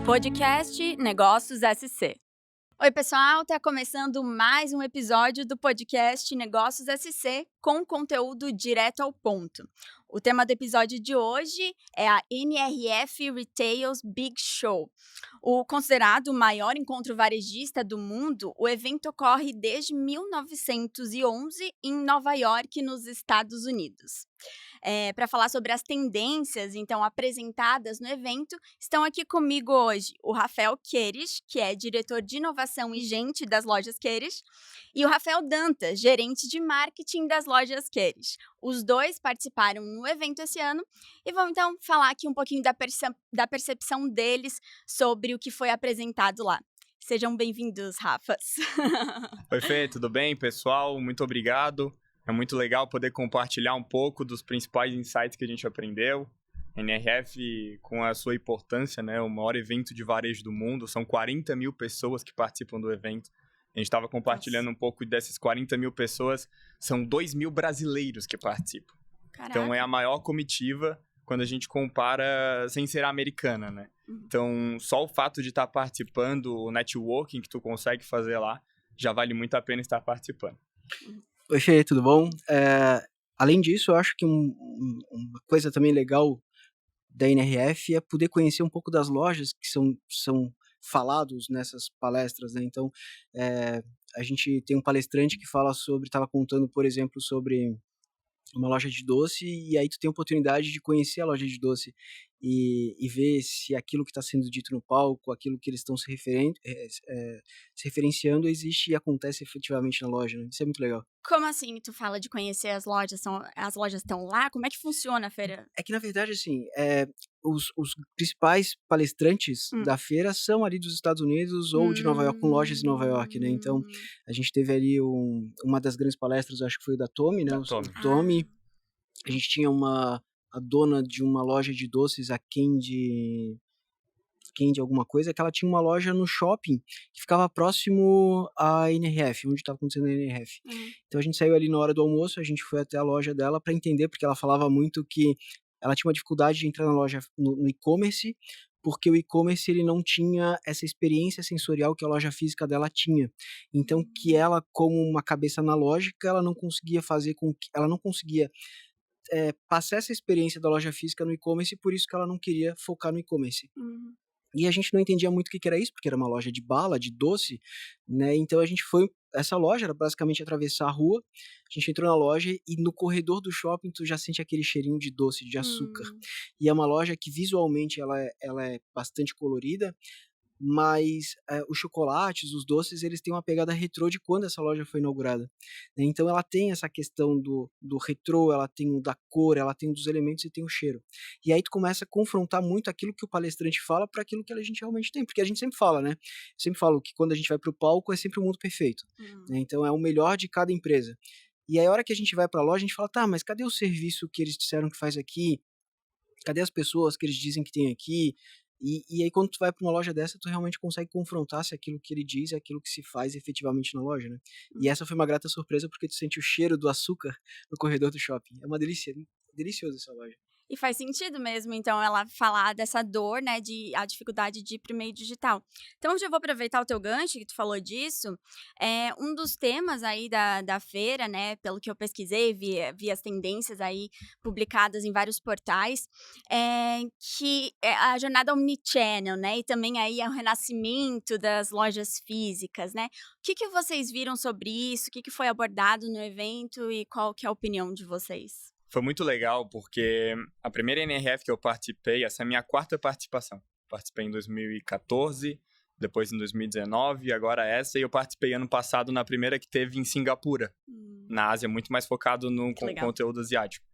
Podcast Negócios SC. Oi, pessoal, tá começando mais um episódio do podcast Negócios SC com conteúdo direto ao ponto. O tema do episódio de hoje é a NRF Retail's Big Show. O considerado o maior encontro varejista do mundo, o evento ocorre desde 1911 em Nova York, nos Estados Unidos. Para falar sobre as tendências, então, apresentadas no evento, estão aqui comigo hoje o Rafael Queires, que é diretor de inovação e gente das lojas Queires, e o Rafael Dantas, gerente de marketing das lojas Queires. Os dois participaram no evento esse ano e vão, então, falar aqui um pouquinho da percepção deles sobre o que foi apresentado lá. Sejam bem-vindos, Rafas. Oi, Fê, tudo bem, pessoal? Muito obrigado. É muito legal poder compartilhar um pouco dos principais insights que a gente aprendeu. NRF, com a sua importância, né, o maior evento de varejo do mundo, são 40 mil pessoas que participam do evento. A gente estava compartilhando um pouco dessas 40 mil pessoas, são 2 mil brasileiros que participam. Caraca. Então, é a maior comitiva quando a gente compara sem ser americana, né? Então, só o fato de estar participando, o networking que tu consegue fazer lá, já vale muito a pena estar participando. Oi, Fê, tudo bom? Além disso, eu acho que uma coisa também legal da NRF é poder conhecer um pouco das lojas que são falados nessas palestras, né? Então, a gente tem um palestrante que estava contando, por exemplo, sobre uma loja de doce, e aí tu tem a oportunidade de conhecer a loja de doce e ver se aquilo que está sendo dito no palco, aquilo que eles estão se referenciando, existe e acontece efetivamente na loja, né? Isso é muito legal. Como assim tu fala de conhecer as lojas? As lojas estão lá? Como é que funciona a feira? É que, na verdade, assim, os principais palestrantes da feira são ali dos Estados Unidos ou de Nova York, com lojas em Nova York, né? Então, a gente teve ali uma das grandes palestras, acho que foi da Tommy, né? Da Tommy. A gente tinha a dona de uma loja de doces, a Candy alguma coisa, que ela tinha uma loja no shopping que ficava próximo à NRF, onde estava acontecendo a NRF. Então a gente saiu ali na hora do almoço, a gente foi até a loja dela para entender, porque ela falava muito que ela tinha uma dificuldade de entrar na loja no e-commerce, porque o e-commerce ele não tinha essa experiência sensorial que a loja física dela tinha. Então, que ela, como uma cabeça analógica, ela não conseguia passar essa experiência da loja física no e-commerce, por isso que ela não queria focar no e-commerce. E a gente não entendia muito o que era isso, porque era uma loja de bala, de doce, né? Então a gente foi, essa loja era basicamente atravessar a rua, a gente entrou na loja e no corredor do shopping tu já sente aquele cheirinho de doce, de açúcar. E é uma loja que visualmente ela é bastante colorida, mas os chocolates, os doces, eles têm uma pegada retrô de quando essa loja foi inaugurada, né? Então ela tem essa questão do retrô, ela tem o da cor, ela tem dos elementos e tem o cheiro. E aí tu começa a confrontar muito aquilo que o palestrante fala para aquilo que a gente realmente tem, porque a gente sempre fala, né? Eu sempre falo que quando a gente vai para o palco é sempre o mundo perfeito, né? Então é o melhor de cada empresa. E aí a hora que a gente vai para a loja, a gente fala, tá, mas cadê o serviço que eles disseram que faz aqui? Cadê as pessoas que eles dizem que tem aqui? E aí quando tu vai para uma loja dessa, tu realmente consegue confrontar se aquilo que ele diz é aquilo que se faz efetivamente na loja, né? E essa foi uma grata surpresa, porque tu sente o cheiro do açúcar no corredor do shopping. É uma delícia, deliciosa essa loja. E faz sentido mesmo, então, ela falar dessa dor, né, a dificuldade de ir pro meio digital. Então, eu já vou aproveitar o teu gancho, que tu falou disso. Um dos temas aí da feira, né, pelo que eu pesquisei, vi as tendências aí publicadas em vários portais, que é a jornada omnichannel, né, e também aí é o renascimento das lojas físicas, né. O que vocês viram sobre isso? O que foi abordado no evento e qual que é a opinião de vocês? Foi muito legal, porque a primeira NRF que eu participei, essa é a minha quarta participação. Participei em 2014, depois em 2019, agora essa, e eu participei ano passado na primeira que teve em Singapura, na Ásia, muito mais focado no conteúdo asiático.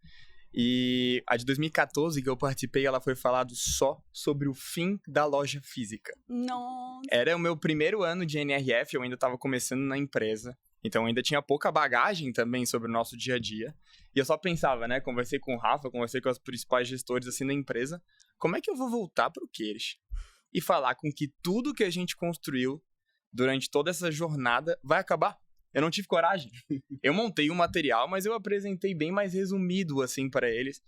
E a de 2014 que eu participei, ela foi falado só sobre o fim da loja física. Nossa! Era o meu primeiro ano de NRF, eu ainda estava começando na empresa. Então, ainda tinha pouca bagagem também sobre o nosso dia a dia. E eu só pensava, né? Conversei com o Rafa, conversei com os principais gestores assim da empresa. Como é que eu vou voltar para o Queires e falar com que tudo que a gente construiu durante toda essa jornada vai acabar? Eu não tive coragem. Eu montei o material, mas eu apresentei bem mais resumido assim para eles.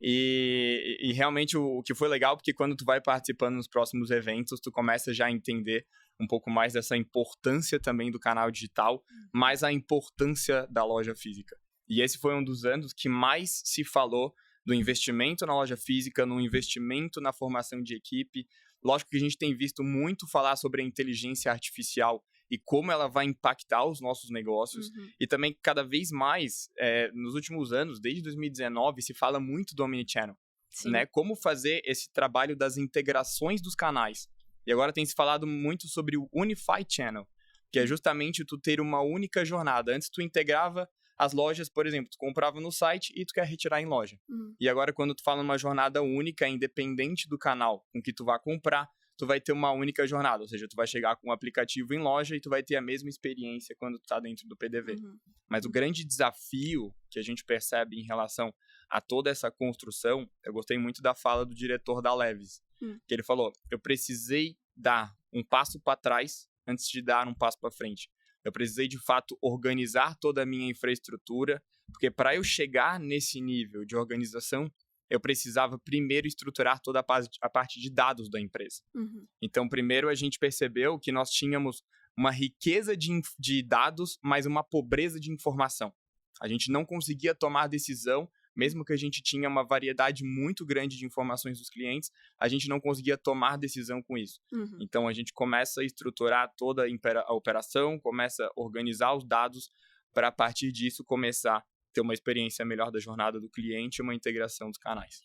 E realmente o que foi legal, porque quando tu vai participando nos próximos eventos, tu começa já a entender um pouco mais dessa importância também do canal digital, mais a importância da loja física. E esse foi um dos anos que mais se falou do investimento na loja física, no investimento na formação de equipe. Lógico que a gente tem visto muito falar sobre a inteligência artificial e como ela vai impactar os nossos negócios. E também, cada vez mais, nos últimos anos, desde 2019, se fala muito do Omnichannel. Né? Como fazer esse trabalho das integrações dos canais. E agora tem se falado muito sobre o Unified Channel, que é justamente tu ter uma única jornada. Antes tu integrava as lojas, por exemplo, tu comprava no site e tu quer retirar em loja. E agora, quando tu fala numa jornada única, independente do canal com que tu vai comprar, tu vai ter uma única jornada. Ou seja, tu vai chegar com o aplicativo em loja e tu vai ter a mesma experiência quando tu tá dentro do PDV. Mas o grande desafio que a gente percebe em relação a toda essa construção, eu gostei muito da fala do diretor da Levi's, que ele falou, eu precisei dar um passo para trás antes de dar um passo para frente. Eu precisei, de fato, organizar toda a minha infraestrutura, porque para eu chegar nesse nível de organização, eu precisava primeiro estruturar toda a parte de dados da empresa. Então, primeiro a gente percebeu que nós tínhamos uma riqueza de dados, mas uma pobreza de informação. A gente não conseguia tomar decisão, mesmo que a gente tinha uma variedade muito grande de informações dos clientes, a gente não conseguia tomar decisão com isso. Então, a gente começa a estruturar toda a operação, começa a organizar os dados para, a partir disso, começar a ter uma experiência melhor da jornada do cliente e uma integração dos canais.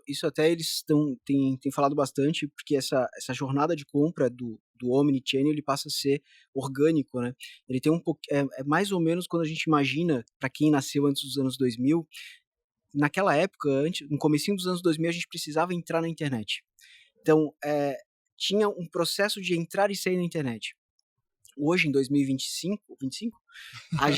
Isso até eles têm falado bastante, porque essa jornada de compra do Omnichannel, ele passa a ser orgânico, né? Ele tem um pouco, é mais ou menos quando a gente imagina, para quem nasceu antes dos anos 2000, naquela época, no comecinho dos anos 2000, a gente precisava entrar na internet. Então, tinha um processo de entrar e sair na internet. Hoje, em 2025, a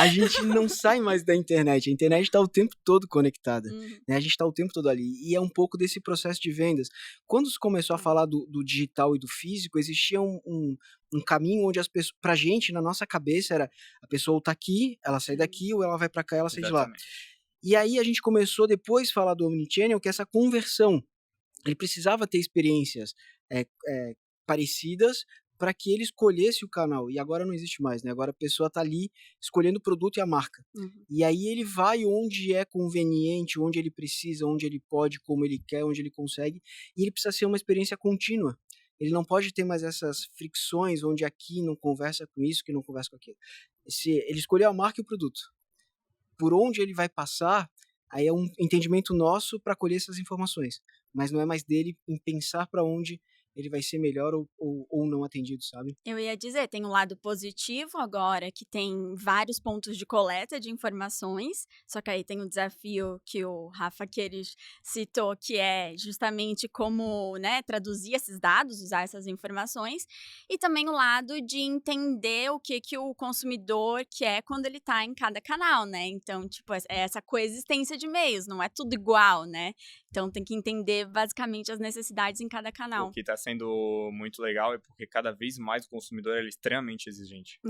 gente não sai mais da internet. A internet está o tempo todo conectada. Né? A gente está o tempo todo ali. E é um pouco desse processo de vendas. Quando se começou a falar do digital e do físico, existia um caminho onde as pessoas, pra gente, na nossa cabeça, era a pessoa tá aqui, ela sai daqui, ou ela vai para cá, ela sai de lá. E aí a gente começou depois a falar do Omnichannel, que essa conversão, ele precisava ter experiências parecidas para que ele escolhesse o canal. E agora não existe mais, né? Agora a pessoa tá ali escolhendo o produto e a marca. E aí ele vai onde é conveniente, onde ele precisa, onde ele pode, como ele quer, onde ele consegue. E ele precisa ser uma experiência contínua. Ele não pode ter mais essas fricções onde aqui não conversa com isso, que não conversa com aquilo. Ele escolheu a marca e o produto. Por onde ele vai passar, aí é um entendimento nosso para colher essas informações. Mas não é mais dele em pensar para onde ele vai ser melhor ou não atendido, sabe? Eu ia dizer, tem um lado positivo agora, que tem vários pontos de coleta de informações, só que aí tem um desafio que o Rafa Queires citou, que é justamente como, né, traduzir esses dados, usar essas informações, e também o lado de entender o que o consumidor quer quando ele está em cada canal, né? Então, tipo, é essa coexistência de meios, não é tudo igual, né? Então, tem que entender basicamente as necessidades em cada canal. O que está sendo muito legal é porque cada vez mais o consumidor é extremamente exigente.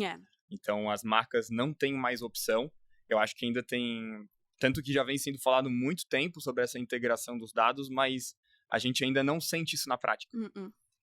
Então, as marcas não têm mais opção. Eu acho que ainda tem... Tanto que já vem sendo falado muito tempo sobre essa integração dos dados, mas a gente ainda não sente isso na prática.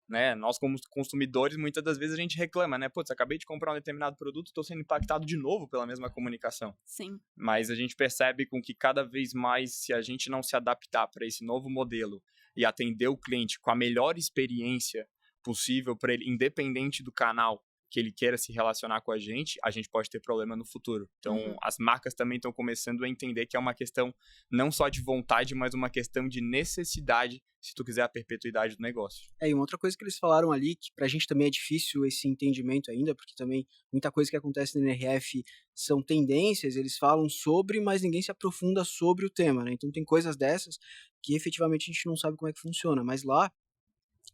Né? Nós, como consumidores, muitas das vezes a gente reclama, né? Putz, acabei de comprar um determinado produto, estou sendo impactado de novo pela mesma comunicação. Sim. Mas a gente percebe com que cada vez mais, se a gente não se adaptar para esse novo modelo e atender o cliente com a melhor experiência possível para ele, independente do canal que ele queira se relacionar com a gente pode ter problema no futuro. Então, as marcas também estão começando a entender que é uma questão não só de vontade, mas uma questão de necessidade, se tu quiser a perpetuidade do negócio. E uma outra coisa que eles falaram ali, que pra gente também é difícil esse entendimento ainda, porque também muita coisa que acontece na NRF são tendências, eles falam sobre, mas ninguém se aprofunda sobre o tema, né? Então tem coisas dessas que efetivamente a gente não sabe como é que funciona, mas lá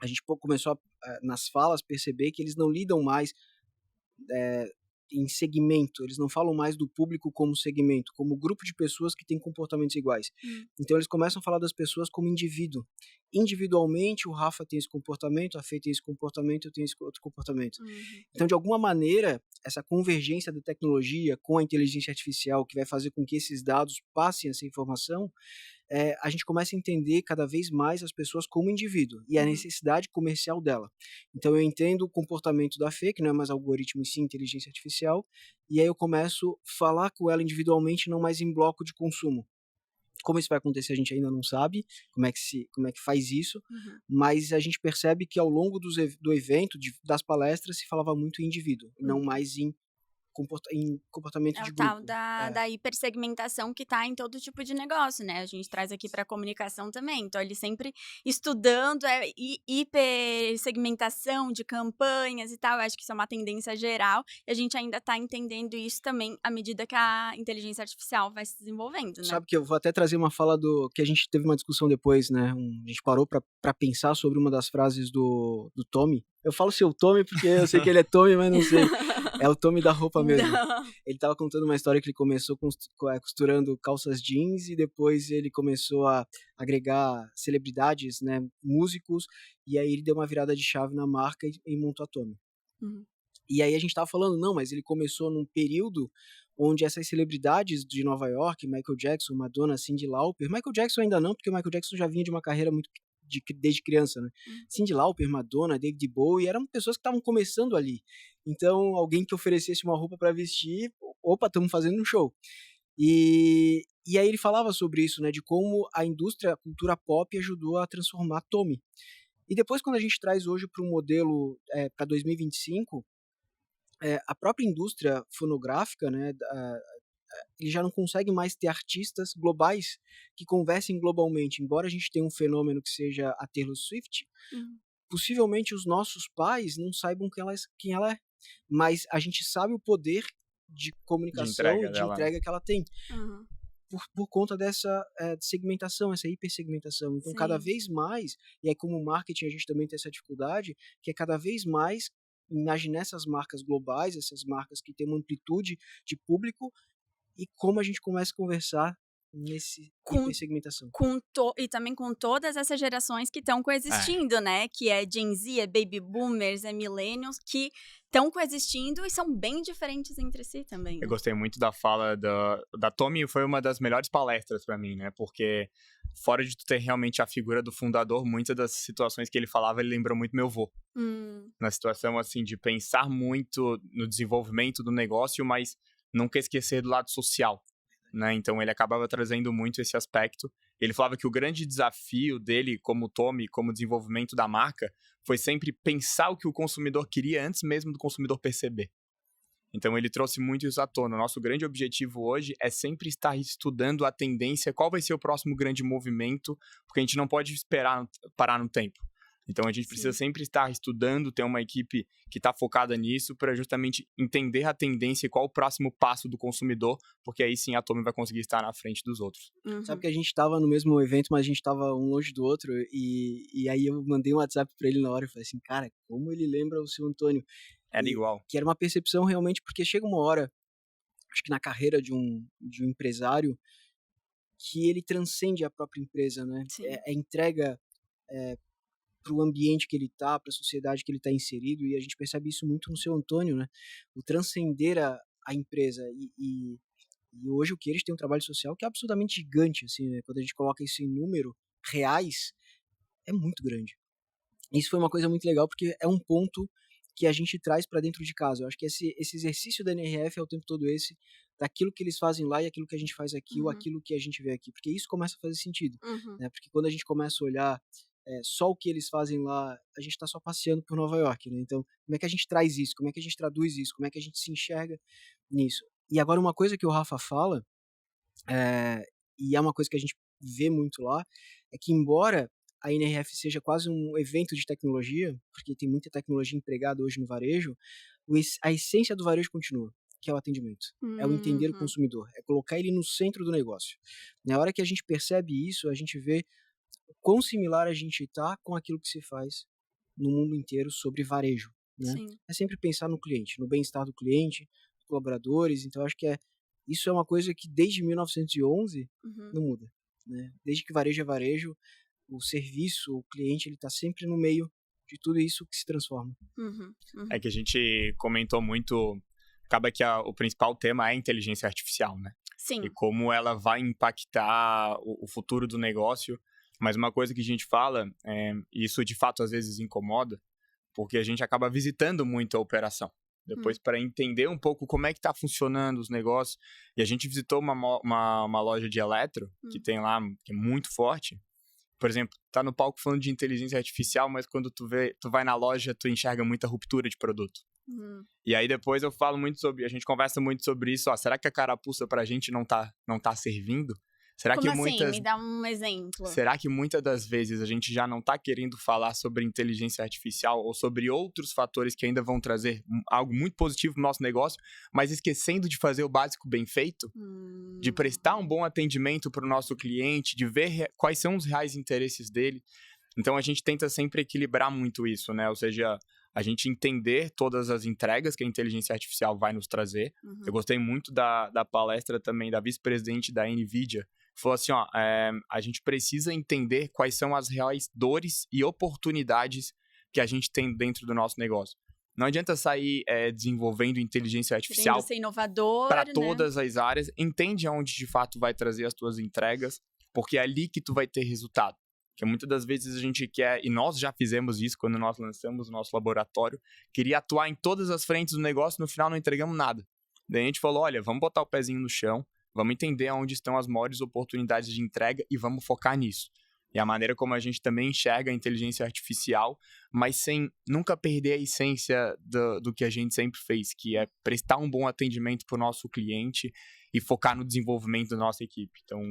a gente começou nas falas perceber que eles não lidam mais em segmento, eles não falam mais do público como segmento, como grupo de pessoas que têm comportamentos iguais. Então eles começam a falar das pessoas como indivíduo. Individualmente, o Rafa tem esse comportamento, a Fê tem esse comportamento, eu tenho esse outro comportamento. Então, de alguma maneira, essa convergência da tecnologia com a inteligência artificial, que vai fazer com que esses dados passem essa informação, a gente começa a entender cada vez mais as pessoas como indivíduo e a necessidade comercial dela. Então eu entendo o comportamento da Fê, que não é mais algoritmo e sim inteligência artificial, e aí eu começo a falar com ela individualmente, não mais em bloco de consumo. Como isso vai acontecer a gente ainda não sabe, como é que faz isso, mas a gente percebe que ao longo do evento, das palestras, se falava muito em indivíduo, não mais em comportamento de grupo. É o tal da hipersegmentação que está em todo tipo de negócio, né? A gente traz aqui para a comunicação também. Então, ele sempre estudando hipersegmentação de campanhas e tal. Eu acho que isso é uma tendência geral. E a gente ainda está entendendo isso também à medida que a inteligência artificial vai se desenvolvendo, né? Sabe que eu vou até trazer uma fala que a gente teve uma discussão depois, né? A gente parou para pensar sobre uma das frases do Tommy. Eu falo seu Tommy porque eu sei que ele é Tommy, mas não sei. É o Tommy da roupa mesmo. Não. Ele tava contando uma história que ele começou costurando calças jeans e depois ele começou a agregar celebridades, né, músicos, e aí ele deu uma virada de chave na marca e montou a Tommy. E aí a gente tava falando, não, mas ele começou num período onde essas celebridades de Nova York, Michael Jackson, Madonna, Cyndi Lauper, Michael Jackson ainda não, porque o Michael Jackson já vinha de uma carreira muito desde criança, né? Cyndi Lauper, Madonna, David Bowie, eram pessoas que estavam começando ali. Então, alguém que oferecesse uma roupa para vestir, opa, estamos fazendo um show. E aí ele falava sobre isso, né? De como a indústria, a cultura pop ajudou a transformar Tommy. E depois, quando a gente traz hoje para o modelo para 2025, a própria indústria fonográfica, né? Ele já não consegue mais ter artistas globais que conversem globalmente. Embora a gente tenha um fenômeno que seja a Taylor Swift, possivelmente os nossos pais não saibam quem ela é. Mas a gente sabe o poder de comunicação, de entrega que ela tem. Por conta dessa segmentação, essa hipersegmentação. Então, cada vez mais, e aí como marketing a gente também tem essa dificuldade, que é cada vez mais imaginar essas marcas globais, essas marcas que têm uma amplitude de público, e como a gente começa a conversar nesse hipersegmentação. E também com todas essas gerações que estão coexistindo, né? Que é Gen Z, é Baby Boomers, é Millennials, que estão coexistindo e são bem diferentes entre si também. Né? Eu gostei muito da fala da Tommy, foi uma das melhores palestras para mim, né? Porque fora de tu ter realmente a figura do fundador, muitas das situações que ele falava, ele lembrou muito meu avô. Na situação, assim, de pensar muito no desenvolvimento do negócio, mas nunca esquecer do lado social, né? Então ele acabava trazendo muito esse aspecto. Ele falava que o grande desafio dele como Tommy, como desenvolvimento da marca, foi sempre pensar o que o consumidor queria antes mesmo do consumidor perceber. Então ele trouxe muito isso à tona. O nosso grande objetivo hoje é sempre estar estudando a tendência, qual vai ser o próximo grande movimento, porque a gente não pode parar no tempo. Então, a gente precisa sempre estar estudando, ter uma equipe que está focada nisso para justamente entender a tendência e qual o próximo passo do consumidor, porque aí sim a Tommy vai conseguir estar na frente dos outros. Sabe que a gente estava no mesmo evento, mas a gente estava um longe do outro, e aí eu mandei um WhatsApp para ele na hora e falei assim, cara, como ele lembra o seu Antônio? Era igual. Que era uma percepção realmente, porque chega uma hora, acho que na carreira de um empresário, que ele transcende a própria empresa, né? É entrega para o ambiente que ele está, para a sociedade que ele está inserido, e a gente percebe isso muito no seu Antônio, né? O transcender a empresa, e hoje o que eles têm um trabalho social que é absolutamente gigante, assim, né? Quando a gente coloca isso em número reais, é muito grande. Isso foi uma coisa muito legal, porque é um ponto que a gente traz para dentro de casa. Eu acho que esse exercício da NRF é o tempo todo daquilo que eles fazem lá e aquilo que a gente faz aqui, ou aquilo que a gente vê aqui, porque isso começa a fazer sentido, né? Porque quando a gente começa a olhar só o que eles fazem lá, a gente está só passeando por Nova York, né? Então, como é que a gente traz isso? Como é que a gente traduz isso? Como é que a gente se enxerga nisso? E agora, uma coisa que o Rafa fala, e é uma coisa que a gente vê muito lá, é que embora a NRF seja quase um evento de tecnologia, porque tem muita tecnologia empregada hoje no varejo, a essência do varejo continua, que é o atendimento. É o entender o consumidor, é colocar ele no centro do negócio. Na hora que a gente percebe isso, a gente vê quão similar a gente está com aquilo que se faz no mundo inteiro sobre varejo, né? É sempre pensar no cliente, no bem-estar do cliente, colaboradores. Então, acho que isso é uma coisa que desde 1911 não muda, né? Desde que varejo é varejo, o serviço, o cliente, ele está sempre no meio de tudo isso que se transforma. É que a gente comentou muito, acaba que o principal tema é a inteligência artificial, né? Sim. E como ela vai impactar o futuro do negócio. Mas uma coisa que a gente fala, e isso de fato às vezes incomoda, porque a gente acaba visitando muito a operação. Depois, para entender um pouco como é que está funcionando os negócios. E a gente visitou uma loja de eletro, que tem lá, que é muito forte. Por exemplo, tá no palco falando de inteligência artificial, mas quando tu vai na loja, tu enxerga muita ruptura de produto. E aí depois eu falo muito sobre, a gente conversa muito sobre isso, será que a carapuça pra gente não tá servindo? Será Como que assim? Me dá um exemplo. Será que muitas das vezes a gente já não tá querendo falar sobre inteligência artificial ou sobre outros fatores que ainda vão trazer algo muito positivo pro nosso negócio, mas esquecendo de fazer o básico bem feito? De prestar um bom atendimento pro nosso cliente, de ver quais são os reais interesses dele. Então a gente tenta sempre equilibrar muito isso, né? Ou seja, a gente entender todas as entregas que a inteligência artificial vai nos trazer. Eu gostei muito da palestra também da vice-presidente da NVIDIA, que falou assim, a gente precisa entender quais são as reais dores e oportunidades que a gente tem dentro do nosso negócio. Não adianta sair desenvolvendo inteligência artificial para todas as áreas. Entende aonde de fato vai trazer as tuas entregas, porque é ali que tu vai ter resultado. Porque muitas das vezes a gente quer, e nós já fizemos isso quando nós lançamos o nosso laboratório, queria atuar em todas as frentes do negócio, no final não entregamos nada. Daí a gente falou, olha, vamos botar o pezinho no chão, vamos entender onde estão as maiores oportunidades de entrega e vamos focar nisso. E a maneira como a gente também enxerga a inteligência artificial, mas sem nunca perder a essência do que a gente sempre fez, que é prestar um bom atendimento para o nosso cliente e focar no desenvolvimento da nossa equipe. Então,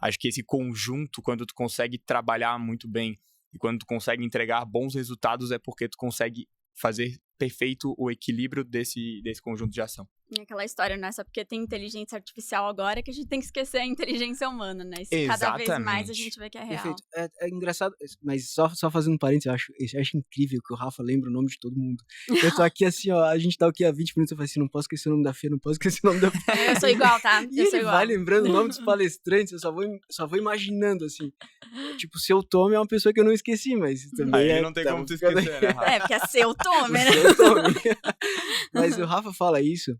acho que esse conjunto, quando tu consegue trabalhar muito bem e quando tu consegue entregar bons resultados, é porque tu consegue fazer perfeito o equilíbrio desse conjunto de ação. E aquela história, não é só porque tem inteligência artificial agora que a gente tem que esquecer a inteligência humana, né? Isso cada vez mais a gente vê que é real. Perfeito. É engraçado, mas só fazendo um parênteses, eu acho incrível que o Rafa lembra o nome de todo mundo. Eu tô aqui assim, ó, a gente tá aqui há 20 minutos, eu falei assim, não posso esquecer o nome da Fê, não posso esquecer o nome da Fê. Eu sou igual, tá? E ele vai lembrando o nome dos palestrantes, eu só vou imaginando, assim. Tipo, Seu Tome é uma pessoa que eu não esqueci, mas também aí não tem como tu esquecer, né, Rafa? porque é Seu Tome, né? Seu Tome. Mas o Rafa fala isso,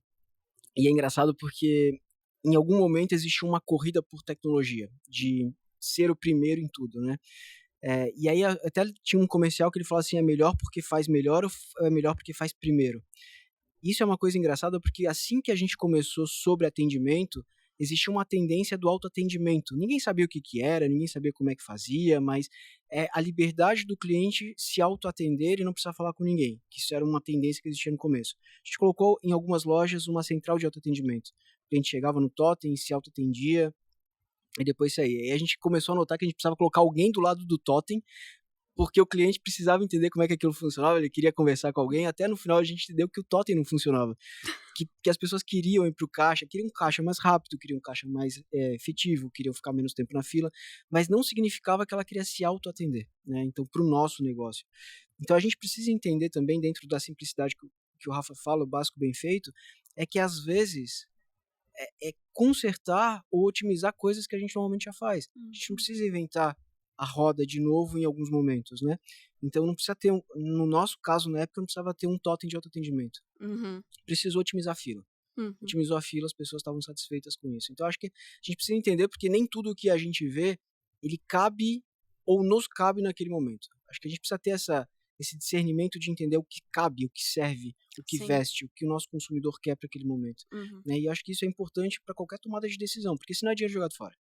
e é engraçado porque em algum momento existiu uma corrida por tecnologia, de ser o primeiro em tudo, né? E aí até tinha um comercial que ele falava assim, é melhor porque faz melhor ou é melhor porque faz primeiro? Isso é uma coisa engraçada porque assim que a gente começou sobre atendimento, existia uma tendência do autoatendimento. Ninguém sabia o que era, ninguém sabia como é que fazia, mas a liberdade do cliente se autoatender e não precisar falar com ninguém, que isso era uma tendência que existia no começo. A gente colocou em algumas lojas uma central de autoatendimento. O cliente chegava no totem, se autoatendia, e depois saía. E a gente começou a notar que a gente precisava colocar alguém do lado do totem, porque o cliente precisava entender como é que aquilo funcionava, ele queria conversar com alguém, até no final a gente entendeu que o totem não funcionava, que as pessoas queriam ir para o caixa, queriam um caixa mais rápido, queriam um caixa mais efetivo, queriam ficar menos tempo na fila, mas não significava que ela queria se autoatender, né? Então, para o nosso negócio. Então, a gente precisa entender também, dentro da simplicidade que o Rafa fala, o básico bem feito, é que às vezes consertar ou otimizar coisas que a gente normalmente já faz. A gente não precisa inventar a roda de novo em alguns momentos, né? Então não precisa ter, no nosso caso, na época, não precisava ter um totem de autoatendimento. Precisou otimizar a fila. Otimizou a fila, as pessoas estavam satisfeitas com isso. Então acho que a gente precisa entender, porque nem tudo o que a gente vê, ele cabe ou nos cabe naquele momento. Acho que a gente precisa ter esse discernimento de entender o que cabe, o que serve, o que veste, o que o nosso consumidor quer para aquele momento. Né? E acho que isso é importante para qualquer tomada de decisão, porque senão é dinheiro jogado fora.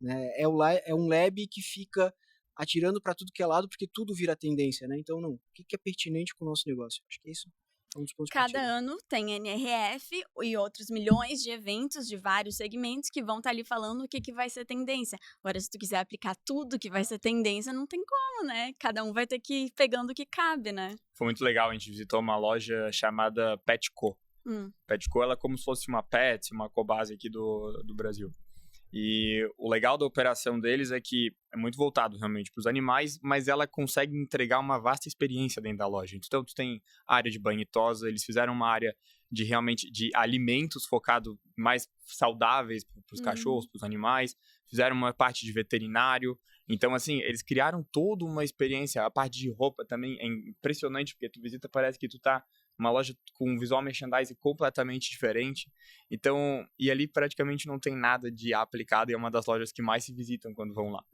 Né? É um lab que fica atirando para tudo que é lado, porque tudo vira tendência, né? Então, o que é pertinente com o nosso negócio? Acho que isso é um dos pontos. Cada ano tem NRF e outros milhões de eventos de vários segmentos que vão estar ali falando o que vai ser tendência. Agora, se tu quiser aplicar tudo que vai ser tendência, não tem como, né? Cada um vai ter que ir pegando o que cabe, né? Foi muito legal, a gente visitou uma loja chamada Petco. Petco, ela é como se fosse uma Pet, uma Cobase aqui do Brasil. E o legal da operação deles é que é muito voltado realmente para os animais, mas ela consegue entregar uma vasta experiência dentro da loja. Então, tu tem a área de banho e tosa, eles fizeram uma área de realmente de alimentos focado mais saudáveis para os cachorros, para os animais, fizeram uma parte de veterinário. Então, assim, eles criaram toda uma experiência. A parte de roupa também é impressionante, porque tu visita, parece que tu tá numa loja com um visual merchandising completamente diferente. Então, e ali praticamente não tem nada de aplicado e é uma das lojas que mais se visitam quando vão lá.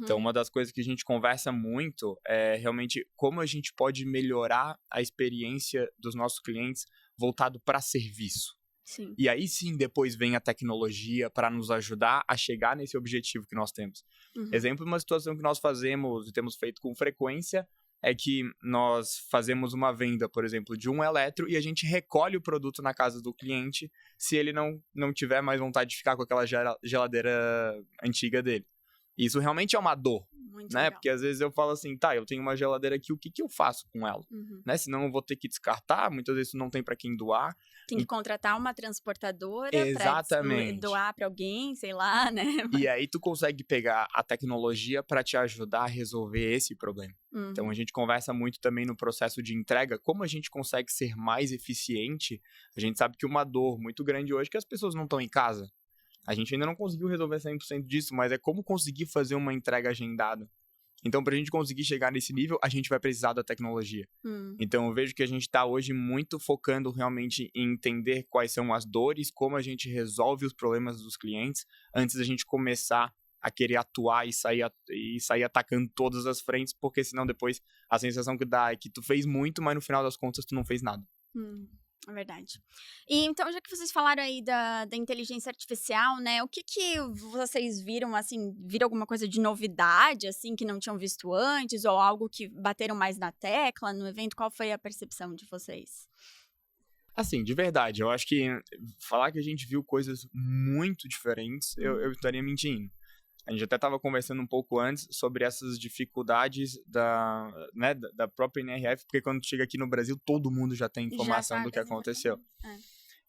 Então, uma das coisas que a gente conversa muito é realmente como a gente pode melhorar a experiência dos nossos clientes voltado para serviço. Sim. E aí sim, depois vem a tecnologia para nos ajudar a chegar nesse objetivo que nós temos. Exemplo de uma situação que nós fazemos e temos feito com frequência é que nós fazemos uma venda, por exemplo, de um eletro e a gente recolhe o produto na casa do cliente se ele não tiver mais vontade de ficar com aquela geladeira antiga dele. Isso realmente é uma dor, Muito né? legal. Porque às vezes eu falo assim, tá, eu tenho uma geladeira aqui, o que eu faço com ela? Né? Senão eu vou ter que descartar, muitas vezes não tem para quem doar. Tem que contratar uma transportadora Exatamente. para doar para alguém, sei lá, né? E aí tu consegue pegar a tecnologia para te ajudar a resolver esse problema. Então a gente conversa muito também no processo de entrega, como a gente consegue ser mais eficiente. A gente sabe que uma dor muito grande hoje é que as pessoas não estão em casa. A gente ainda não conseguiu resolver 100% disso, mas é como conseguir fazer uma entrega agendada. Então, para a gente conseguir chegar nesse nível, a gente vai precisar da tecnologia. Então, eu vejo que a gente está hoje muito focando realmente em entender quais são as dores, como a gente resolve os problemas dos clientes, antes da gente começar a querer atuar e sair atacando todas as frentes, porque senão depois a sensação que dá é que tu fez muito, mas no final das contas tu não fez nada. É verdade. E então, já que vocês falaram aí da inteligência artificial, né? O que vocês viram, assim, viram alguma coisa de novidade, assim, que não tinham visto antes? Ou algo que bateram mais na tecla no evento? Qual foi a percepção de vocês? Assim, de verdade, eu acho que falar que a gente viu coisas muito diferentes, eu estaria mentindo. A gente até estava conversando um pouco antes sobre essas dificuldades da própria NRF, porque quando chega aqui no Brasil, todo mundo já tem informação do que aconteceu.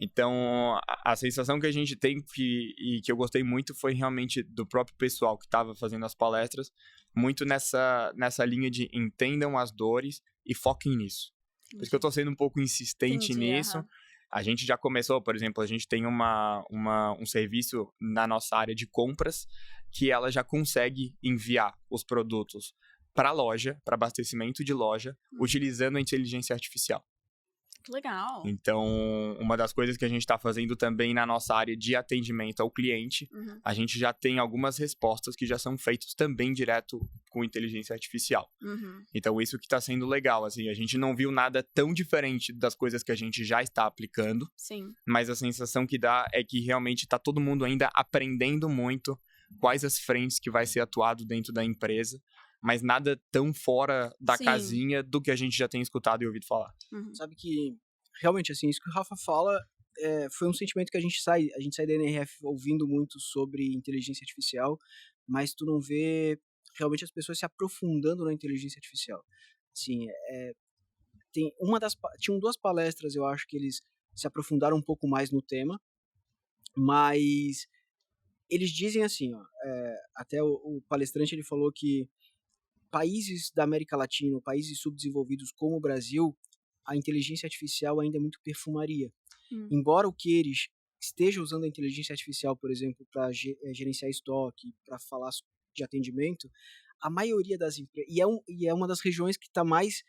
Então, a sensação que a gente tem e que eu gostei muito foi realmente do próprio pessoal que estava fazendo as palestras, muito nessa linha de entendam as dores e foquem nisso. Por isso que eu estou sendo um pouco insistente nisso. A gente já começou, por exemplo, a gente tem um serviço na nossa área de compras que ela já consegue enviar os produtos para a loja, para abastecimento de loja, utilizando a inteligência artificial. Que legal. Então, uma das coisas que a gente está fazendo também na nossa área de atendimento ao cliente, a gente já tem algumas respostas que já são feitas também direto com inteligência artificial. Então, isso que está sendo legal, assim, a gente não viu nada tão diferente das coisas que a gente já está aplicando, Sim. Mas a sensação que dá é que realmente está todo mundo ainda aprendendo muito quais as frentes que vai ser atuado dentro da empresa, mas nada tão fora da casinha do que a gente já tem escutado e ouvido falar. Sabe que, realmente, assim, isso que o Rafa fala foi um sentimento que a gente sai da NRF ouvindo muito sobre inteligência artificial, mas tu não vê realmente as pessoas se aprofundando na inteligência artificial. Assim, tinham 2 palestras, eu acho que eles se aprofundaram um pouco mais no tema, mas eles dizem assim, até o palestrante ele falou que países da América Latina, países subdesenvolvidos como o Brasil, a inteligência artificial ainda é muito perfumaria. Embora o que eles esteja usando a inteligência artificial, por exemplo, para gerenciar estoque, para falar de atendimento, a maioria das empresas, e é uma das regiões que está mais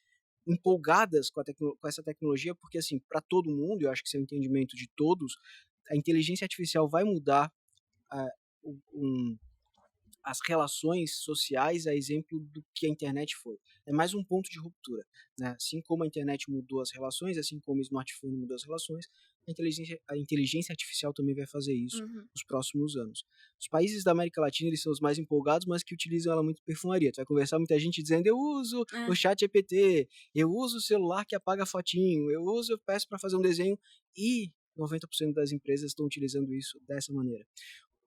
empolgadas com essa tecnologia, porque assim, para todo mundo, eu acho que esse é o entendimento de todos, a inteligência artificial vai mudar as relações sociais, a exemplo do que a internet foi. É mais um ponto de ruptura, né? Assim como a internet mudou as relações, assim como o smartphone mudou as relações, a inteligência artificial também vai fazer isso nos próximos anos. Os países da América Latina, eles são os mais empolgados, mas que utilizam ela muito perfumaria. Tu vai conversar muita gente dizendo, eu uso o chat GPT, eu uso o celular que apaga fotinho, eu peço para fazer um desenho, e 90% das empresas estão utilizando isso dessa maneira.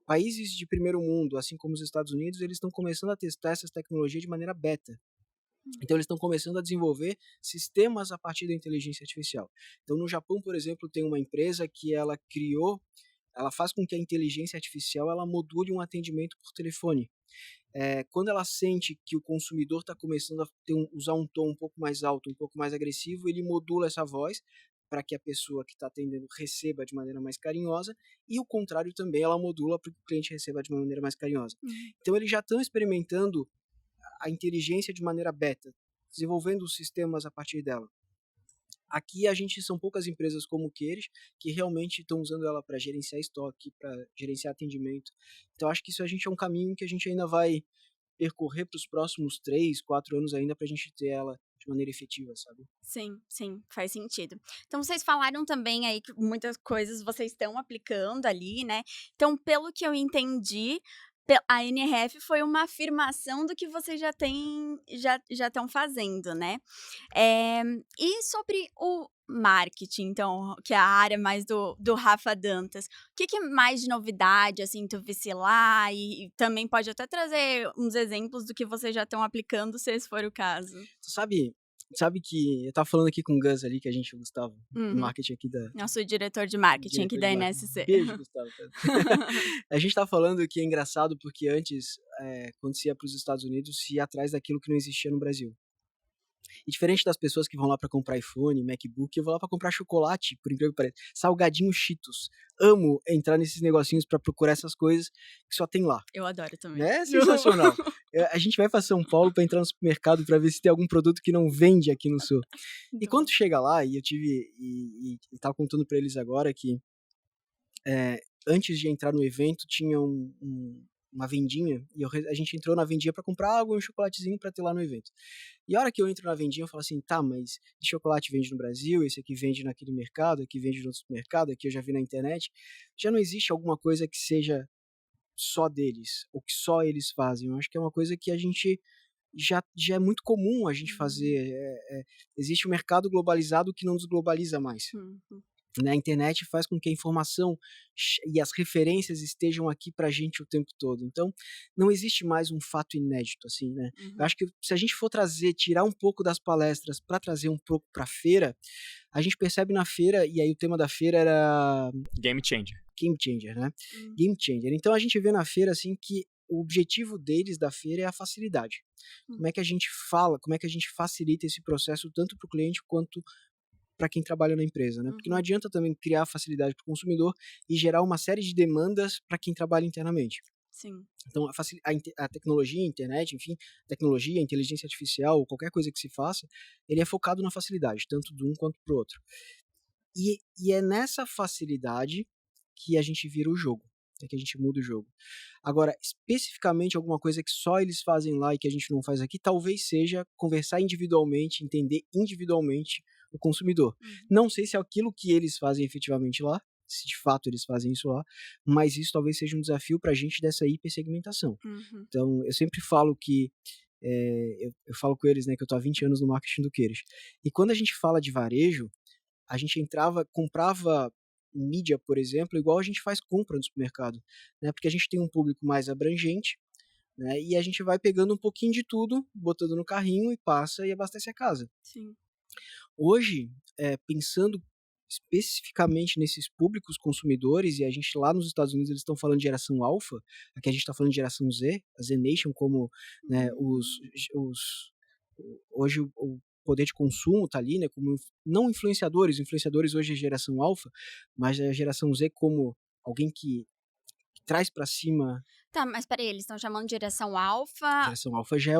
Países de primeiro mundo, assim como os Estados Unidos, eles estão começando a testar essas tecnologias de maneira beta. Então, eles estão começando a desenvolver sistemas a partir da inteligência artificial. Então, no Japão, por exemplo, tem uma empresa que ela criou ela faz com que a inteligência artificial ela module um atendimento por telefone. Quando ela sente que o consumidor está começando a usar um tom um pouco mais alto, um pouco mais agressivo, ele modula essa voz para que a pessoa que está atendendo receba de maneira mais carinhosa, e o contrário também, ela modula para que o cliente receba de uma maneira mais carinhosa. Então, eles já estão experimentando a inteligência de maneira beta, desenvolvendo os sistemas a partir dela. Aqui são poucas empresas como o Queires que realmente estão usando ela para gerenciar estoque, para gerenciar atendimento. Então, acho que isso é um caminho que a gente ainda vai percorrer para os próximos 3, 4 anos ainda para a gente ter ela de maneira efetiva, sabe? Sim, faz sentido. Então, vocês falaram também aí que muitas coisas vocês estão aplicando ali, né? Então, pelo que eu entendi, a NRF foi uma afirmação do que vocês já estão fazendo, né? E sobre o marketing, então, que é a área mais do Rafa Dantas, o que mais de novidade, assim, tu visse lá? E também pode até trazer uns exemplos do que vocês já estão aplicando, se esse for o caso. Sabe que eu tava falando aqui com o Gus ali, que a gente, o Gustavo, do marketing aqui da... Nosso diretor de marketing aqui da NSC. Beijo, Gustavo. A gente tá falando que é engraçado porque antes, quando se ia para os Estados Unidos, se ia atrás daquilo que não existia no Brasil. E diferente das pessoas que vão lá para comprar iPhone, MacBook, eu vou lá para comprar chocolate, por incrível que pareça. Salgadinho Cheetos. Amo entrar nesses negocinhos para procurar essas coisas que só tem lá. Eu adoro também. É sensacional. A gente vai para São Paulo para entrar no supermercado para ver se tem algum produto que não vende aqui no Sul. E quando chega lá, e eu tava contando para eles agora que antes de entrar no evento tinha uma vendinha, e a gente entrou na vendinha para comprar água e um chocolatezinho para ter lá no evento. E a hora que eu entro na vendinha, eu falo assim, tá, mas esse chocolate vende no Brasil, esse aqui vende naquele mercado, aqui vende no outro mercado, aqui eu já vi na internet. Já não existe alguma coisa que seja só deles, ou que só eles fazem. Eu acho que é uma coisa que a gente já é muito comum a gente fazer. Existe um mercado globalizado que não desglobaliza mais. A internet faz com que a informação e as referências estejam aqui pra gente o tempo todo. Então, não existe mais um fato inédito, assim, né? Eu acho que se a gente for tirar um pouco das palestras para trazer um pouco pra feira, a gente percebe na feira, e aí o tema da feira era... Game Changer. Game Changer, né? Game Changer. Então, a gente vê na feira, assim, que o objetivo deles da feira é a facilidade. Como é que a gente facilita esse processo tanto para o cliente quanto para quem trabalha na empresa, né? Porque não adianta também criar facilidade para o consumidor e gerar uma série de demandas para quem trabalha internamente. Sim. Então, a tecnologia, a internet, enfim, tecnologia, a inteligência artificial, ou qualquer coisa que se faça, ele é focado na facilidade, tanto de um quanto pro outro. E é nessa facilidade que a gente vira o jogo, que a gente muda o jogo. Agora, especificamente alguma coisa que só eles fazem lá e que a gente não faz aqui, talvez seja conversar individualmente, entender individualmente o consumidor. Não sei se é aquilo que eles fazem efetivamente lá, se de fato eles fazem isso lá, mas isso talvez seja um desafio para a gente dessa hipersegmentação. Então, eu sempre falo que, eu falo com eles, né, que eu estou há 20 anos no marketing do Queires. E quando a gente fala de varejo, a gente comprava mídia, por exemplo, igual a gente faz compra no supermercado, né, porque a gente tem um público mais abrangente, né, e a gente vai pegando um pouquinho de tudo, botando no carrinho e passa e abastece a casa. Sim. Hoje, pensando especificamente nesses públicos consumidores, e a gente lá nos Estados Unidos eles estão falando de geração alfa, aqui a gente está falando de geração Z, a Z Nation, como, né, hoje o poder de consumo está ali, né, como não influenciadores hoje é geração alfa, mas a geração Z como alguém que traz para cima... Tá, mas peraí, eles estão chamando de geração alfa... Geração alfa já é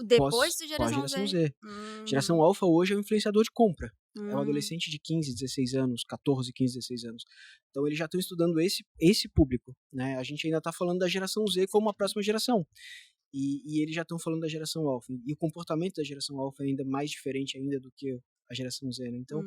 depois do geração Z. Geração alfa hoje é um influenciador de compra. É um adolescente de 15, 16 anos, 14, 15, 16 anos. Então, eles já estão estudando esse público, né? A gente ainda está falando da geração Z como a próxima geração. E eles já estão falando da geração alfa. E o comportamento da geração alfa é ainda mais diferente ainda do que a geração Z, né? Então,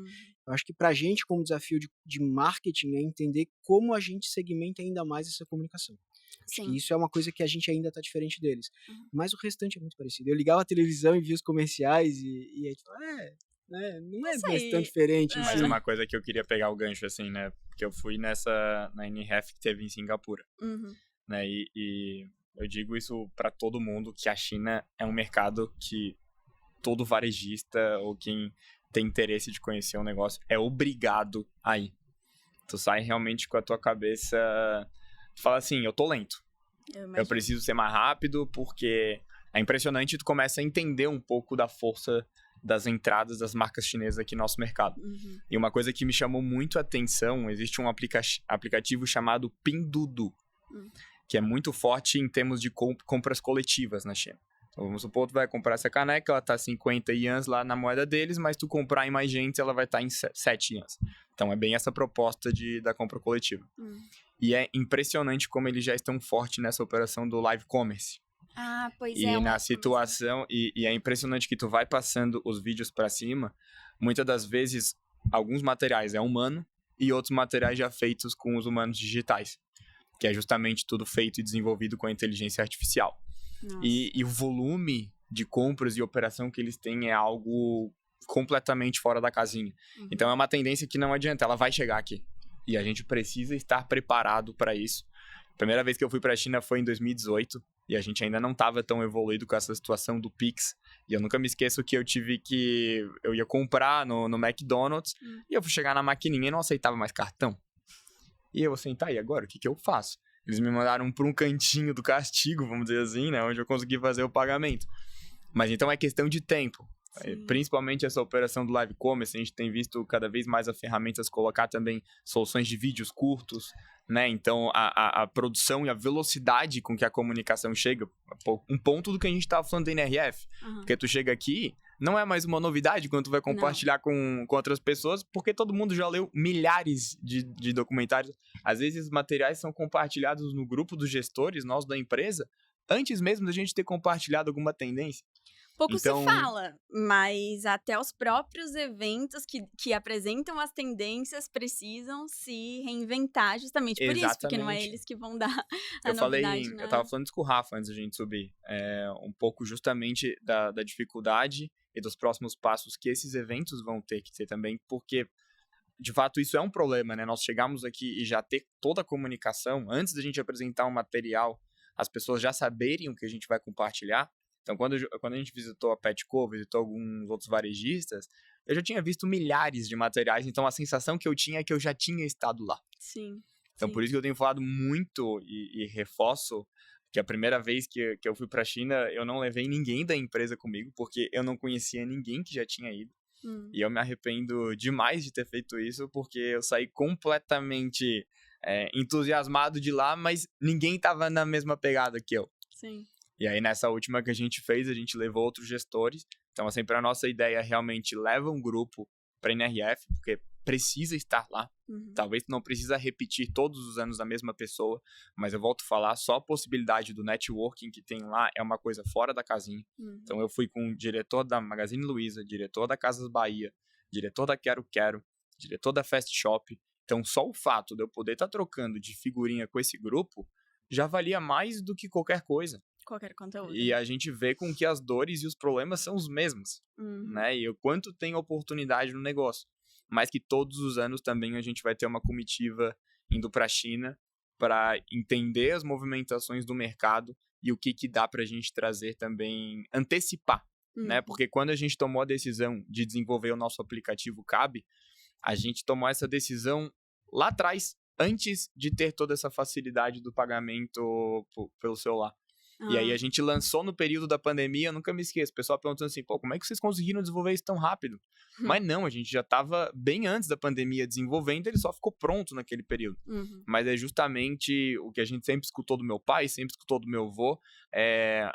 eu acho que pra gente, como desafio de marketing, é entender como a gente segmenta ainda mais essa comunicação. Sim. Isso é uma coisa que a gente ainda tá diferente deles. Mas o restante é muito parecido. Eu ligava a televisão e via os comerciais e aí, tipo, não é tão diferente. Mas uma coisa que eu queria pegar o gancho, assim, né? Porque eu fui na NRF que teve em Singapura, né? E eu digo isso pra todo mundo, que a China é um mercado que todo varejista ou quem tem interesse de conhecer um negócio é obrigado a ir. Tu sai realmente com a tua cabeça... Tu fala assim, eu tô lento. Eu preciso ser mais rápido, porque é impressionante, tu começa a entender um pouco da força das entradas das marcas chinesas aqui no nosso mercado. E uma coisa que me chamou muito a atenção, existe um aplicativo chamado Pinduoduo, que é muito forte em termos de compras coletivas na China. Então, vamos supor, tu vai comprar essa caneca, ela tá 50 yuans lá na moeda deles, mas tu comprar em mais gente, ela vai estar em 7 yuans. Então, é bem essa proposta da compra coletiva. E é impressionante como eles já estão fortes nessa operação do live commerce. Pois e na situação, e é impressionante que tu vai passando os vídeos para cima, muitas das vezes, alguns materiais é humano e outros materiais já feitos com os humanos digitais, que é justamente tudo feito e desenvolvido com a inteligência artificial. E o volume de compras e operação que eles têm é algo completamente fora da casinha. Então é uma tendência que não adianta, ela vai chegar aqui. E a gente precisa estar preparado para isso. A primeira vez que eu fui para a China foi em 2018, e a gente ainda não estava tão evoluído com essa situação do Pix. E eu nunca me esqueço que eu ia comprar no McDonald's, e eu fui chegar na maquininha e não aceitava mais cartão. E eu assim, tá, e agora? O que eu faço? Eles me mandaram para um cantinho do castigo, vamos dizer assim, né? Onde eu consegui fazer o pagamento. Mas então é questão de tempo. Sim. Principalmente essa operação do live commerce, a gente tem visto cada vez mais as ferramentas colocar também soluções de vídeos curtos, né? Então a produção e a velocidade com que a comunicação chega, um ponto do que a gente estava falando da NRF, porque tu chega aqui, não é mais uma novidade quando tu vai compartilhar com outras pessoas, porque todo mundo já leu milhares de documentários. Às vezes os materiais são compartilhados no grupo dos gestores, nós da empresa, antes mesmo da gente ter compartilhado alguma tendência. Pouco se fala, mas até os próprios eventos que apresentam as tendências precisam se reinventar justamente por isso, porque não é eles que vão dar a novidade. Eu tava falando isso com o Rafa antes da gente subir, um pouco justamente da dificuldade e dos próximos passos que esses eventos vão ter que ter também, porque de fato isso é um problema, né? Nós chegamos aqui e já ter toda a comunicação, antes da gente apresentar um material, as pessoas já saberem o que a gente vai compartilhar. Então, quando a gente visitou a Petco, visitou alguns outros varejistas, eu já tinha visto milhares de materiais, então a sensação que eu tinha é que eu já tinha estado lá. Sim. Então, por isso que eu tenho falado muito e reforço que a primeira vez que eu fui para a China, eu não levei ninguém da empresa comigo, porque eu não conhecia ninguém que já tinha ido. E eu me arrependo demais de ter feito isso, porque eu saí completamente entusiasmado de lá, mas ninguém estava na mesma pegada que eu. Sim. E aí, nessa última que a gente fez, a gente levou outros gestores. Então, assim, para a nossa ideia, realmente leva um grupo para a NRF, porque precisa estar lá. Talvez não precisa repetir todos os anos a mesma pessoa, mas eu volto a falar, só a possibilidade do networking que tem lá é uma coisa fora da casinha. Então, eu fui com o diretor da Magazine Luiza, diretor da Casas Bahia, diretor da Quero Quero, diretor da Fast Shop. Então, só o fato de eu poder estar trocando de figurinha com esse grupo já valia mais do que qualquer coisa. Qualquer conteúdo. E a gente vê com que as dores e os problemas são os mesmos, né? E o quanto tem oportunidade no negócio. Mas que todos os anos também a gente vai ter uma comitiva indo para a China para entender as movimentações do mercado e o que dá para a gente trazer também, antecipar, né? Porque quando a gente tomou a decisão de desenvolver o nosso aplicativo Cabe, a gente tomou essa decisão lá atrás, antes de ter toda essa facilidade do pagamento pelo celular. E aí a gente lançou no período da pandemia, eu nunca me esqueço, o pessoal perguntando assim, pô, como é que vocês conseguiram desenvolver isso tão rápido? Mas não, a gente já estava bem antes da pandemia desenvolvendo, ele só ficou pronto naquele período. Mas é justamente o que a gente sempre escutou do meu pai, sempre escutou do meu avô,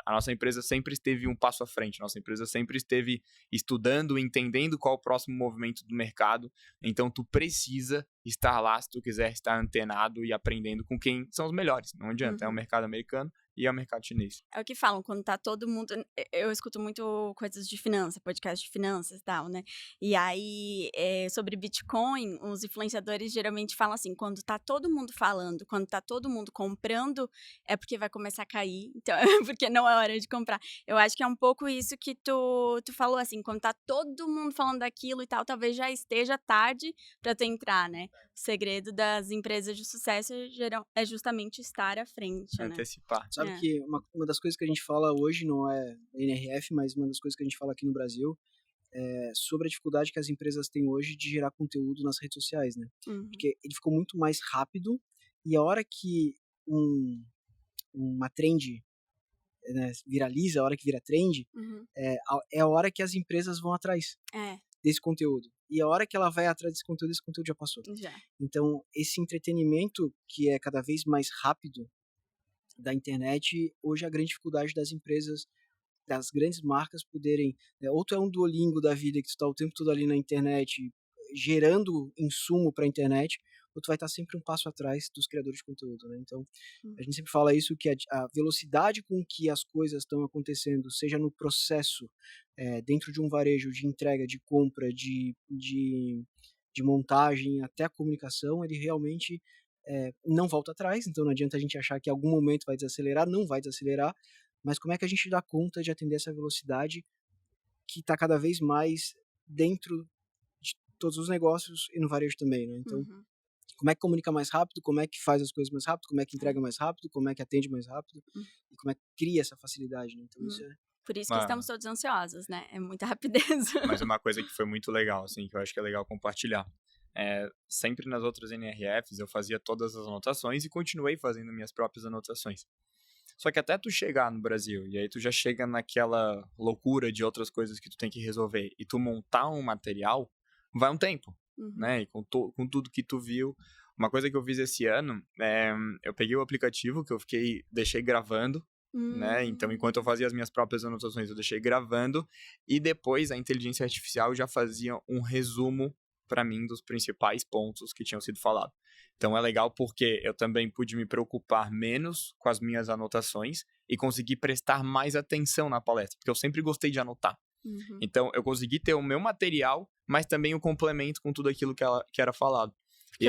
a nossa empresa sempre esteve um passo à frente, a nossa empresa sempre esteve estudando, entendendo qual é o próximo movimento do mercado, então tu precisa estar lá se tu quiser estar antenado e aprendendo com quem são os melhores, não adianta, é o mercado americano e é o mercado chinês. É o que falam, quando tá todo mundo... Eu escuto muito coisas de finanças, podcast de finanças e tal, né? E aí, sobre Bitcoin, os influenciadores geralmente falam assim, quando tá todo mundo falando, quando tá todo mundo comprando, é porque vai começar a cair, então porque não é hora de comprar. Eu acho que é um pouco isso que tu falou, assim, quando tá todo mundo falando daquilo e tal, talvez já esteja tarde pra tu entrar, né? O segredo das empresas de sucesso é justamente estar à frente, né? Antecipar. Sabe que uma das coisas que a gente fala hoje não é NRF, mas uma das coisas que a gente fala aqui no Brasil sobre a dificuldade que as empresas têm hoje de gerar conteúdo nas redes sociais, né? Porque ele ficou muito mais rápido e a hora que uma trend, né, viraliza, a hora que vira trend, é a hora que as empresas vão atrás desse conteúdo. E a hora que ela vai atrás desse conteúdo já passou. Então, esse entretenimento que é cada vez mais rápido da internet, hoje a grande dificuldade das empresas, das grandes marcas poderem, né, ou tu é um Duolingo da vida que tu tá o tempo todo ali na internet gerando insumo para a internet, ou tu vai estar sempre um passo atrás dos criadores de conteúdo, né? Então, a gente sempre fala isso, que a velocidade com que as coisas estão acontecendo, seja no processo, dentro de um varejo de entrega, de compra, de montagem, até a comunicação, ele realmente não volta atrás. Então, não adianta a gente achar que em algum momento vai desacelerar, não vai desacelerar, mas como é que a gente dá conta de atender essa velocidade que está cada vez mais dentro de todos os negócios e no varejo também, né? Então, como é que comunica mais rápido, como é que faz as coisas mais rápido, como é que entrega mais rápido, como é que atende mais rápido e como é que cria essa facilidade, né? Então, isso é... Por isso que estamos todos ansiosos, né? É muita rapidez. Mas uma coisa que foi muito legal, assim, que eu acho que é legal compartilhar. Sempre nas outras NRFs eu fazia todas as anotações e continuei fazendo minhas próprias anotações. Só que até tu chegar no Brasil, e aí tu já chega naquela loucura de outras coisas que tu tem que resolver, e tu montar um material, vai um tempo, né? E com tudo que tu viu. Uma coisa que eu fiz esse ano, eu peguei o aplicativo que eu deixei gravando, né? Então, enquanto eu fazia as minhas próprias anotações, eu deixei gravando, e depois a inteligência artificial já fazia um resumo para mim dos principais pontos que tinham sido falados. Então é legal porque eu também pude me preocupar menos com as minhas anotações e conseguir prestar mais atenção na palestra, porque eu sempre gostei de anotar. Então eu consegui ter o meu material, mas também o complemento com tudo aquilo que era falado. Porque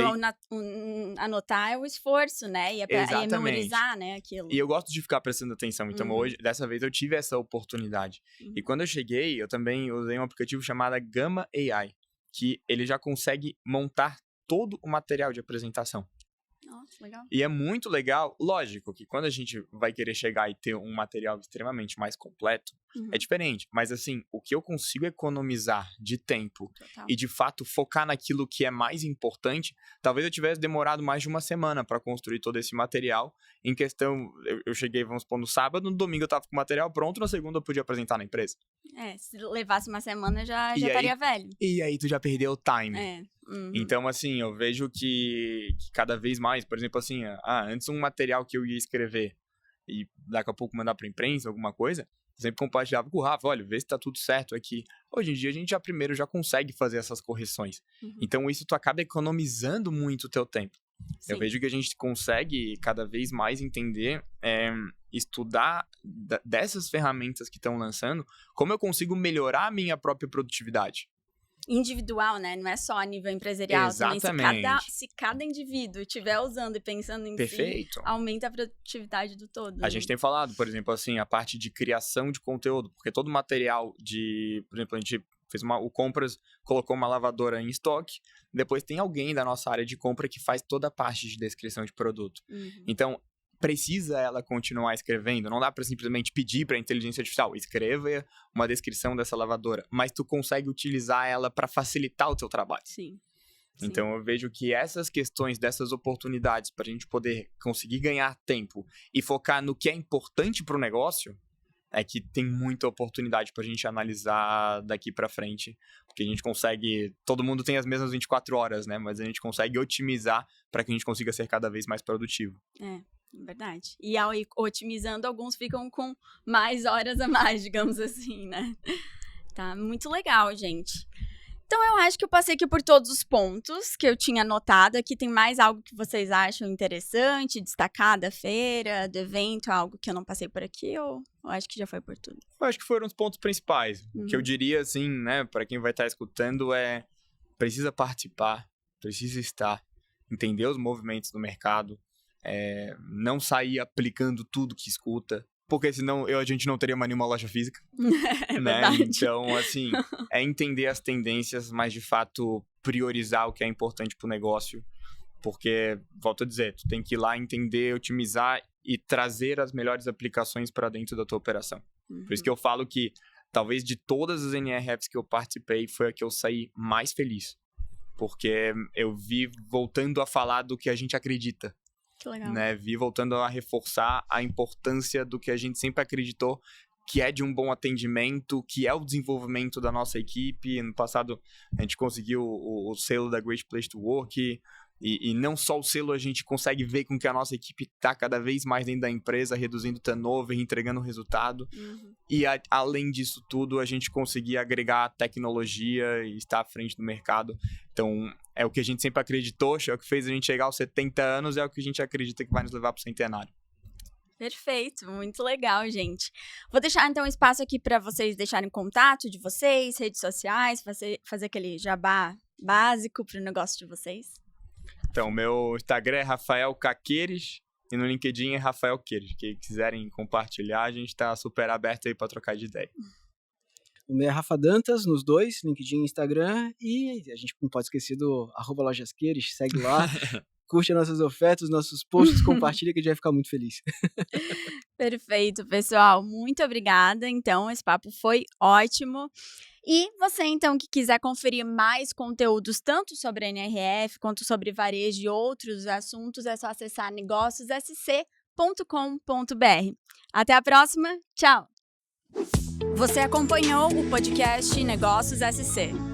anotar é o esforço, né? E é memorizar, né, aquilo. E eu gosto de ficar prestando atenção. Então, dessa vez, eu tive essa oportunidade. E quando eu cheguei, eu também usei um aplicativo chamado Gamma AI, que ele já consegue montar todo o material de apresentação. Nossa, legal. E é muito legal. Lógico que quando a gente vai querer chegar e ter um material extremamente mais completo, é diferente. Mas, assim, o que eu consigo economizar de tempo e, de fato, focar naquilo que é mais importante, talvez eu tivesse demorado mais de uma semana para construir todo esse material. Em questão, eu cheguei, vamos supor, no sábado, no domingo eu estava com o material pronto, na segunda eu podia apresentar na empresa. Se levasse uma semana, já estaria velho. E aí tu já perdeu o time. Então, assim, eu vejo que cada vez mais, por exemplo, assim, antes um material que eu ia escrever e daqui a pouco mandar pra imprensa, alguma coisa, eu sempre compartilhava com o Rafa, olha, vê se tá tudo certo aqui. Hoje em dia, a gente já consegue fazer essas correções. Então, isso tu acaba economizando muito o teu tempo. Sim. Eu vejo que a gente consegue cada vez mais entender, estudar dessas ferramentas que estão lançando, como eu consigo melhorar a minha própria produtividade. Individual, né? Não é só a nível empresarial. Exatamente. Também, se cada indivíduo estiver usando e pensando em Perfeito. Si, aumenta a produtividade do todo. A gente tem falado, por exemplo, assim, a parte de criação de conteúdo, porque todo material por exemplo, a gente fez o Compras, colocou uma lavadora em estoque, depois tem alguém da nossa área de compra que faz toda a parte de descrição de produto. Então, precisa ela continuar escrevendo, não dá para simplesmente pedir para a inteligência artificial, escreva uma descrição dessa lavadora, mas tu consegue utilizar ela para facilitar o teu trabalho. Sim. Então eu vejo que essas questões, dessas oportunidades para a gente poder conseguir ganhar tempo e focar no que é importante para o negócio, é que tem muita oportunidade para a gente analisar daqui para frente, porque a gente consegue, todo mundo tem as mesmas 24 horas, né? Mas a gente consegue otimizar para que a gente consiga ser cada vez mais produtivo. Verdade. E ao ir otimizando, alguns ficam com mais horas a mais, digamos assim, né? Tá muito legal, gente. Então, eu acho que eu passei aqui por todos os pontos que eu tinha anotado. Aqui tem mais algo que vocês acham interessante, destacar da feira, do evento, algo que eu não passei por aqui, ou eu acho que já foi por tudo? Eu acho que foram os pontos principais. O que eu diria, assim, né, para quem vai estar escutando precisa participar, precisa estar, entender os movimentos do mercado, não sair aplicando tudo que escuta, porque senão a gente não teria mais nenhuma loja física. Né? Então, assim, entender as tendências, mas de fato priorizar o que é importante para o negócio, porque, volto a dizer, tu tem que ir lá entender, otimizar e trazer as melhores aplicações para dentro da tua operação. Por isso que eu falo que talvez de todas as NRFs que eu participei, foi a que eu saí mais feliz. Porque eu vi voltando a falar do que a gente acredita. Que legal. Né? Vi voltando a reforçar a importância do que a gente sempre acreditou, que é de um bom atendimento, que é o desenvolvimento da nossa equipe. No passado, a gente conseguiu o selo da Great Place to Work, e não só o selo, a gente consegue ver com que a nossa equipe está cada vez mais dentro da empresa, reduzindo turnover, entregando resultado. E além disso tudo, a gente conseguia agregar tecnologia e estar à frente do mercado. Então, é o que a gente sempre acreditou, é o que fez a gente chegar aos 70 anos, é o que a gente acredita que vai nos levar para o centenário. Perfeito, muito legal, gente. Vou deixar então um espaço aqui para vocês deixarem contato de vocês, redes sociais, fazer aquele jabá básico para o negócio de vocês. Então, meu Instagram é Rafael Caqueires e no LinkedIn é Rafael Queires. Quem quiserem compartilhar, a gente está super aberto aí para trocar de ideia. O meu é Rafa Dantas, nos dois, LinkedIn e Instagram. E a gente não pode esquecer do @lojasqueires, segue lá. Curte nossas ofertas, nossos posts, compartilha que a gente vai ficar muito feliz. Perfeito, pessoal. Muito obrigada. Então, esse papo foi ótimo. E você, então, que quiser conferir mais conteúdos, tanto sobre a NRF, quanto sobre varejo e outros assuntos, é só acessar negóciossc.com.br. Até a próxima. Tchau! Você acompanhou o podcast Negócios SC.